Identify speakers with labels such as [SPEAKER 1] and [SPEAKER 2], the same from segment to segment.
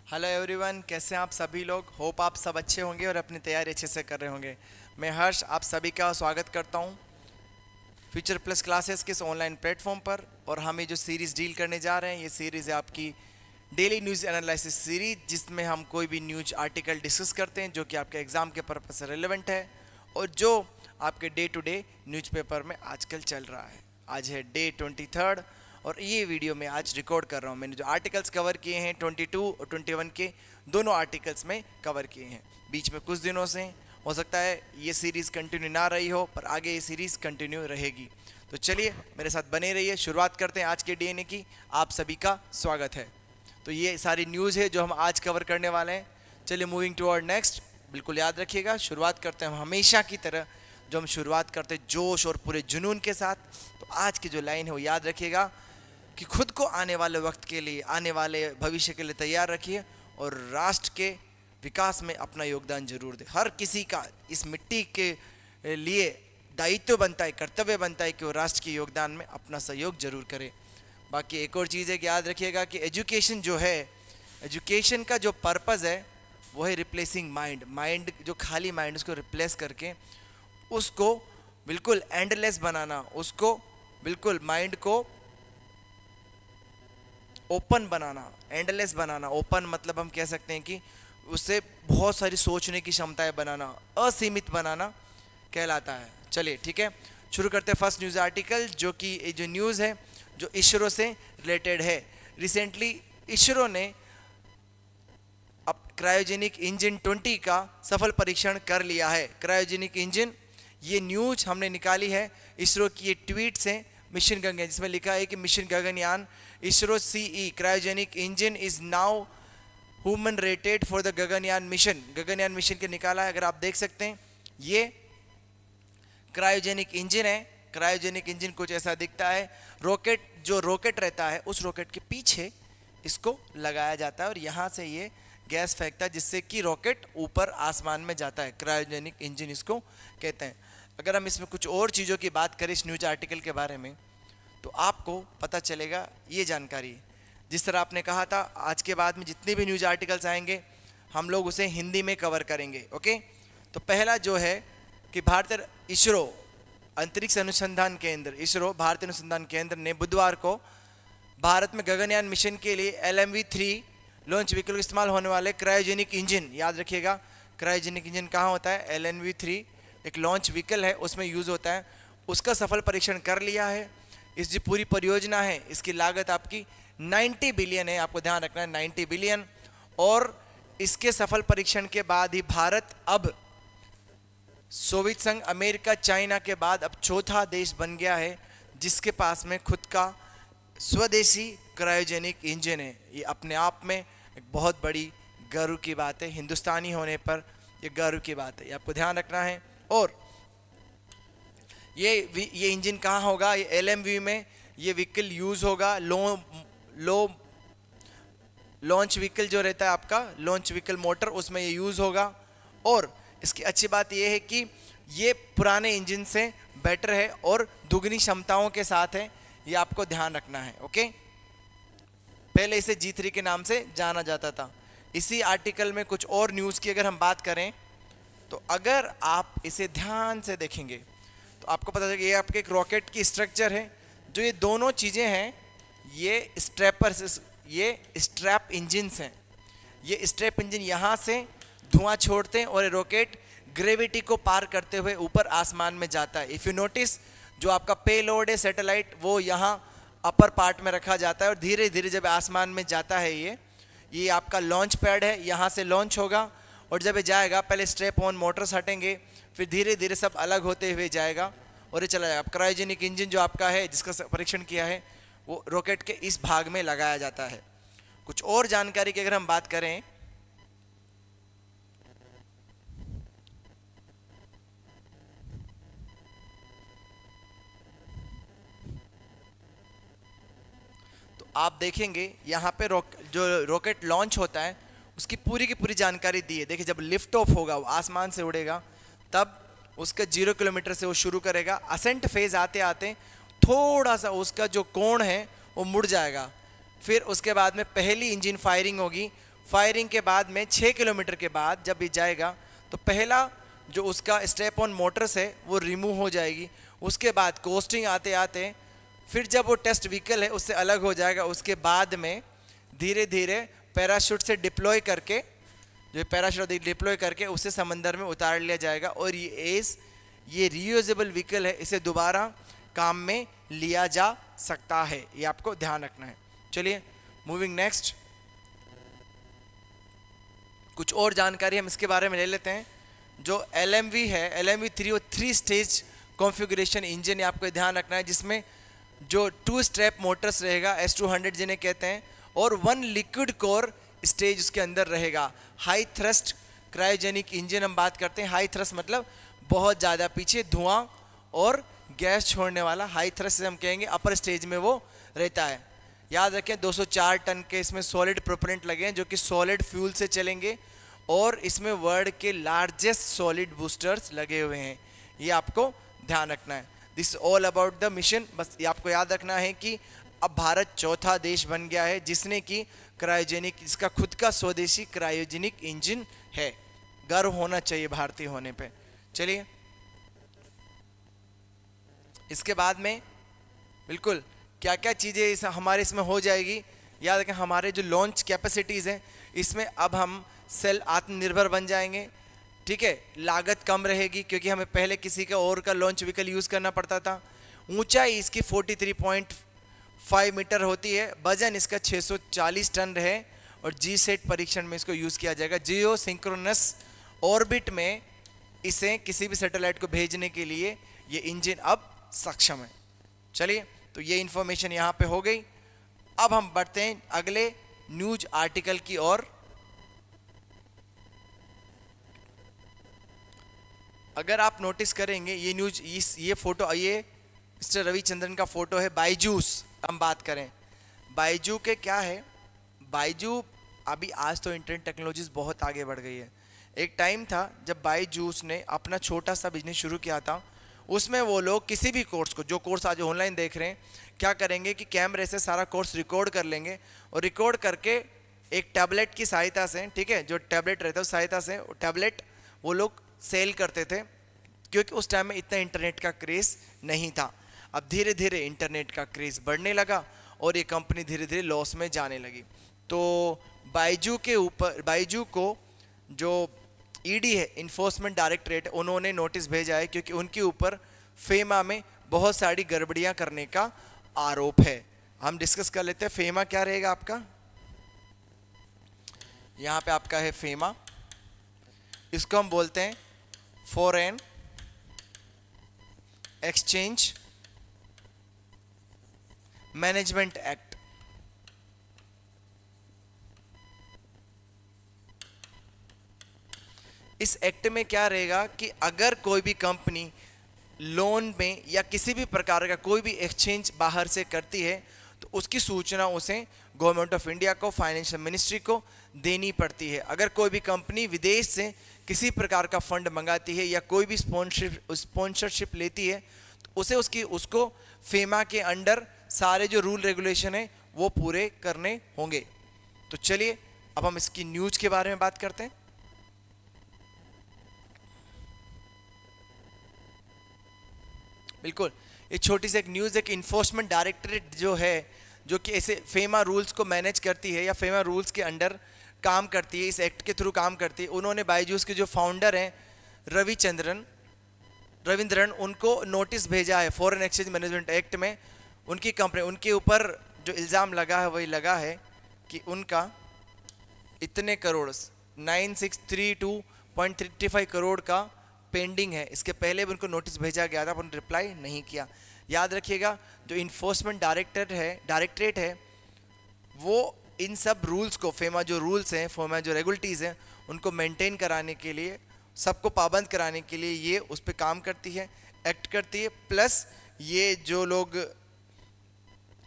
[SPEAKER 1] Hello everyone, कैसे हैं आप सभी लोग। होप आप सब अच्छे होंगे और अपनी तैयारी अच्छे से कर रहे होंगे। मैं हर्ष आप सभी का स्वागत करता हूं फ्यूचर प्लस क्लासेस के इस ऑनलाइन प्लेटफॉर्म पर। और हम ये जो सीरीज़ डील करने जा रहे हैं, ये सीरीज़ है आपकी डेली न्यूज़ एनालिसिस सीरीज, जिसमें हम कोई भी न्यूज आर्टिकल डिस्कस करते हैं जो कि आपके एग्ज़ाम के पर्पज से रिलेवेंट है और जो आपके डे टू डे न्यूज़पेपर में आजकल चल रहा है। आज है डे 23 और ये वीडियो मैं आज रिकॉर्ड कर रहा हूँ। मैंने जो आर्टिकल्स कवर किए हैं 22 और 21 के दोनों आर्टिकल्स में कवर किए हैं। बीच में कुछ दिनों से हो सकता है ये सीरीज़ कंटिन्यू ना रही हो, पर आगे ये सीरीज़ कंटिन्यू रहेगी। तो चलिए मेरे साथ बने रहिए। शुरुआत करते हैं आज के डीएनए की। आप सभी का स्वागत है। तो ये सारी न्यूज़ है जो हम आज कवर करने वाले हैं। चलिए मूविंग टुवर्ड नेक्स्ट। बिल्कुल याद रखिएगा, शुरुआत करते हैं हम हमेशा की तरह जो हम शुरुआत करते हैं जोश और पूरे जुनून के साथ। तो आज की जो लाइन है वो याद रखिएगा कि खुद को आने वाले वक्त के लिए, आने वाले भविष्य के लिए तैयार रखिए और राष्ट्र के विकास में अपना योगदान जरूर दे। हर किसी का इस मिट्टी के लिए दायित्व बनता है, कर्तव्य बनता है कि वो राष्ट्र के योगदान में अपना सहयोग जरूर करे। बाकी एक और चीज़ है कि याद रखिएगा कि एजुकेशन जो है, एजुकेशन का जो पर्पज़ है वो है रिप्लेसिंग माइंड। माइंड जो खाली माइंड, उसको रिप्लेस करके उसको बिल्कुल एंडलेस बनाना, उसको बिल्कुल माइंड को ओपन बनाना, एंडलेस बनाना। ओपन मतलब हम कह सकते हैं कि उससे बहुत सारी सोचने की क्षमताएं बनाना, असीमित बनाना कहलाता है। चलिए ठीक है, शुरू करते हैं फर्स्ट न्यूज़ आर्टिकल, जो कि ये जो न्यूज़ है जो इसरो से रिलेटेड है। रिसेंटली इसरो ने अब क्रायोजेनिक इंजन 20 का सफल परीक्षण कर लिया है। क्रायोजेनिक इंजन, ये न्यूज़ हमने निकाली है इसरो की ये ट्वीट से मिशन गगनयान, जिसमें लिखा है कि mission Gaganyaan ISRO CE cryogenic engine is now human rated for the Gaganyaan mission. Gaganyaan mission के निकाला है, अगर आप देख सकते हैं ये क्रायोजेनिक इंजन है। क्रायोजेनिक इंजन कुछ ऐसा दिखता है। रॉकेट, जो रॉकेट रहता है उस रॉकेट के पीछे इसको लगाया जाता है और यहाँ से ये गैस फेंकता है जिससे कि रॉकेट ऊपर आसमान में जाता है। क्रायोजेनिक इंजन इसको कहते हैं। अगर हम इसमें कुछ और चीज़ों की बात करें इस न्यूज आर्टिकल के बारे में, तो आपको पता चलेगा ये जानकारी। जिस तरह आपने कहा था, आज के बाद में जितने भी न्यूज आर्टिकल्स आएंगे हम लोग उसे हिंदी में कवर करेंगे। ओके, तो पहला जो है कि भारतीय इसरो अंतरिक्ष अनुसंधान केंद्र, इसरो भारतीय अनुसंधान केंद्र ने बुधवार को भारत में गगनयान मिशन के लिए LMV-3 लॉन्च व्हीकल में इस्तेमाल होने वाले क्रायोजेनिक इंजन, याद रखिएगा क्रायोजेनिक इंजन कहाँ होता है, LMV-3 एक लॉन्च व्हीकल है उसमें यूज़ होता है, उसका सफल परीक्षण कर लिया है। इस जो पूरी परियोजना है इसकी लागत आपकी 90 बिलियन है, आपको ध्यान रखना है 90 बिलियन। और इसके सफल परीक्षण के बाद ही भारत अब सोवियत संघ, अमेरिका, चाइना के बाद अब चौथा देश बन गया है जिसके पास में खुद का स्वदेशी क्रायोजेनिक इंजन है। ये अपने आप में एक बहुत बड़ी गर्व की बात है, हिंदुस्तानी होने पर ये गर्व की बात है, ये आपको ध्यान रखना है। और ये इंजन कहाँ होगा, ये LMV में ये व्हीकल यूज़ होगा। लो लॉन्च व्हीकल जो रहता है आपका लॉन्च व्हीकल मोटर, उसमें ये यूज़ होगा। और इसकी अच्छी बात ये है कि ये पुराने इंजन से बेटर है और दुगनी क्षमताओं के साथ है, ये आपको ध्यान रखना है। ओके, पहले इसे G3 के नाम से जाना जाता था। इसी आर्टिकल में कुछ और न्यूज़ की अगर हम बात करें तो अगर आप इसे ध्यान से देखेंगे तो आपको पता चलेगा ये आपके एक रॉकेट की स्ट्रक्चर है। जो ये दोनों चीज़ें हैं ये स्ट्रैपर्स, ये स्ट्रैप इंजन्स हैं। ये स्ट्रैप इंजन यहाँ से धुआं छोड़ते हैं और ये रॉकेट ग्रेविटी को पार करते हुए ऊपर आसमान में जाता है। इफ़ यू नोटिस, जो आपका पेलोड है सैटेलाइट, वो यहाँ अपर पार्ट में रखा जाता है और धीरे धीरे जब आसमान में जाता है ये आपका लॉन्च पैड है, यहाँ से लॉन्च होगा और जब ये जाएगा पहले स्ट्रैप ऑन मोटर्स हटेंगे, फिर धीरे धीरे सब अलग होते हुए जाएगा और ये चला जाएगा। क्रायोजेनिक इंजन जो आपका है जिसका परीक्षण किया है वो रॉकेट के इस भाग में लगाया जाता है। कुछ और जानकारी की अगर हम बात करें तो आप देखेंगे यहाँ पे जो रॉकेट लॉन्च होता है उसकी पूरी की पूरी जानकारी दी है। देखिए जब लिफ्ट ऑफ होगा, वो आसमान से उड़ेगा, तब उसका 0 किलोमीटर से वो शुरू करेगा। असेंट फेज आते आते थोड़ा सा उसका जो कोण है वो मुड़ जाएगा, फिर उसके बाद में पहली इंजन फायरिंग होगी फायरिंग के बाद में 6 किलोमीटर के बाद जब ये जाएगा तो पहला जो उसका स्टेप ऑन मोटर्स है वो रिमूव हो जाएगी। उसके बाद कोस्टिंग आते आते फिर जब वो टेस्ट व्हीकल है उससे अलग हो जाएगा। उसके बाद में धीरे धीरे पैराशूट से डिप्लॉय करके, जो पैराशूट डिप्लॉय करके उसे समंदर में उतार लिया जाएगा। और ये रीयूजेबल व्हीकल है, इसे दोबारा काम में लिया जा सकता है, ये आपको ध्यान रखना है। चलिए मूविंग नेक्स्ट, कुछ और जानकारी हम इसके बारे में ले लेते हैं। जो LMV है, LMV-3 वो 3 स्टेज कॉन्फ़िगरेशन इंजन, आपको ध्यान रखना है, जिसमें जो 2 स्ट्रैप मोटर्स रहेगा S200 जिन्हें कहते हैं, और 1 लिक्विड कोर स्टेज उसके अंदर रहेगा। हाई थ्रस्ट क्रायोजेनिक इंजन हम बात करते हैं। हाई थ्रस्ट मतलब बहुत ज़्यादा पीछे धुआं और गैस छोड़ने वाला, हाई थ्रस्ट से हम कहेंगे अपर स्टेज में वो रहता है। याद रखें 204 टन के इसमें सॉलिड प्रोपेलेंट लगे हैं जो कि सॉलिड फ्यूल से चलेंगे, और इसमें वर्ल्ड के लार्जेस्ट सॉलिड बूस्टर्स लगे हुए हैं, ये आपको ध्यान रखना है। This all about the mission. बस ये आपको याद रखना है कि अब भारत चौथा देश बन गया है जिसने कि क्रायोजेनिक, इसका खुद का स्वदेशी क्रायोजेनिक इंजन है। गर्व होना चाहिए भारतीय होने पे। चलिए इसके बाद में बिल्कुल क्या क्या चीज़ें हमारे इसमें हो जाएगी। याद रखें हमारे जो लॉन्च कैपेसिटीज़ हैं इसमें अब हम सेल आत्मनिर्भर बन जाएंगे, ठीक है। लागत कम रहेगी क्योंकि हमें पहले किसी का और का लॉन्च व्हीकल यूज़ करना पड़ता था। ऊंचाई इसकी 43.5 मीटर होती है, वजन इसका 640 टन रहे, और G-सेट परीक्षण में इसको यूज़ किया जाएगा। जियो सिंक्रोनस ऑर्बिट में इसे किसी भी सैटेलाइट को भेजने के लिए ये इंजन अब सक्षम है। चलिए तो ये इंफॉर्मेशन यहाँ पे हो गई। अब हम बढ़ते हैं अगले न्यूज आर्टिकल की ओर। अगर आप नोटिस करेंगे ये न्यूज, ये फोटो, ये मिस्टर रविचंद्रन का फोटो है। बायजूस हम बात करें, बायजू के क्या है, बायजू अभी आज तो इंटरनेट टेक्नोलॉजीज बहुत आगे बढ़ गई है। एक टाइम था जब बायजूस ने अपना छोटा सा बिजनेस शुरू किया था, उसमें वो लोग किसी भी कोर्स को, जो कोर्स आज ऑनलाइन देख रहे हैं, क्या करेंगे कि कैमरे से सारा कोर्स रिकॉर्ड कर लेंगे, और रिकॉर्ड करके एक टैबलेट की सहायता से, ठीक है, जो टैबलेट रहता है उस सहायता से टैबलेट वो लोग सेल करते थे, क्योंकि उस टाइम में इतना इंटरनेट का क्रेज़ नहीं था। अब धीरे धीरे इंटरनेट का क्रेज़ बढ़ने लगा और ये कंपनी धीरे धीरे लॉस में जाने लगी। तो बायजू के ऊपर, बायजू को जो ईडी है, इन्फोर्समेंट डायरेक्टरेट, उन्होंने नोटिस भेजा है क्योंकि उनके ऊपर फेमा में बहुत सारी गड़बड़ियां करने का आरोप है। हम डिस्कस कर लेते हैं फेमा क्या रहेगा आपका। यहाँ पे आपका है फेमा, इसको हम बोलते हैं फॉरेन एक्सचेंज मैनेजमेंट एक्ट। इस एक्ट में क्या रहेगा कि अगर कोई भी कंपनी लोन में या किसी भी प्रकार का कोई भी एक्सचेंज बाहर से करती है तो उसकी सूचना उसे गवर्नमेंट ऑफ इंडिया को, फाइनेंशियल मिनिस्ट्री को देनी पड़ती है। अगर कोई भी कंपनी विदेश से किसी प्रकार का फंड मंगाती है या कोई भी स्पॉन्सरशिप लेती है तो उसको फेमा के अंडर सारे जो रूल रेगुलेशन है वो पूरे करने होंगे। तो चलिए अब हम इसकी न्यूज के बारे में बात करते हैं। बिल्कुल, ये छोटी सी एक न्यूज़ है कि इन्फोर्समेंट डायरेक्टरेट जो है, जो कि ऐसे फेमा रूल्स को मैनेज करती है या फेमा रूल्स के अंडर काम करती है, इस एक्ट के थ्रू काम करती है, उन्होंने बायजूस के जो फाउंडर हैं रविंद्रन, उनको नोटिस भेजा है फॉरेन एक्सचेंज मैनेजमेंट एक्ट में। उनकी कंपनी, उनके ऊपर जो इल्ज़ाम लगा है वही लगा है कि उनका इतने करोड़ 9632.35 करोड़ का पेंडिंग है। इसके पहले भी उनको नोटिस भेजा गया था, उन्होंने रिप्लाई नहीं किया। याद रखिएगा जो इन्फोर्समेंट डायरेक्टरेट है वो इन सब रूल्स को, फेमा जो रूल्स हैं, फेमा जो रेगुलेटरीज हैं, उनको मेंटेन कराने के लिए, सबको पाबंद कराने के लिए ये उस पर काम करती है, एक्ट करती है। प्लस ये जो लोग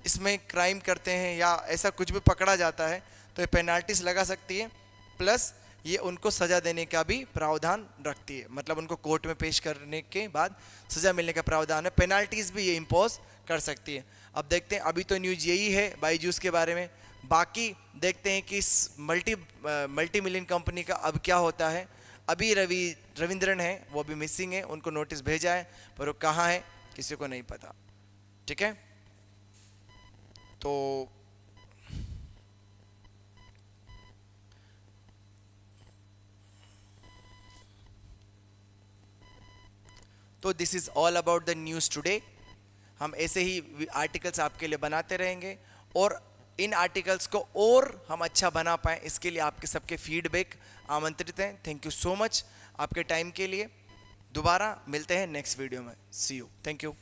[SPEAKER 1] इसमें क्राइम करते हैं या ऐसा कुछ भी पकड़ा जाता है तो ये पेनाल्टीज लगा सकती है, प्लस ये उनको सज़ा देने का भी प्रावधान रखती है, मतलब उनको कोर्ट में पेश करने के बाद सज़ा मिलने का प्रावधान है, पेनाल्टीज़ भी ये इम्पोज कर सकती है। अब देखते हैं, अभी तो न्यूज़ यही है बायजूस के बारे में, बाकी देखते हैं कि इस मल्टी मिलियन कंपनी का अब क्या होता है। अभी रविंद्रन है, वो अभी मिसिंग है, उनको नोटिस भेजा है, पर वो कहाँ है किसी को नहीं पता। ठीक है, तो this is all about the news today. हम ऐसे ही आर्टिकल्स आपके लिए बनाते रहेंगे, और इन आर्टिकल्स को और हम अच्छा बना पाएँ इसके लिए आपके सबके फीडबैक आमंत्रित हैं। थैंक यू सो मच आपके टाइम के लिए। दोबारा मिलते हैं नेक्स्ट वीडियो में। सी यू, थैंक यू।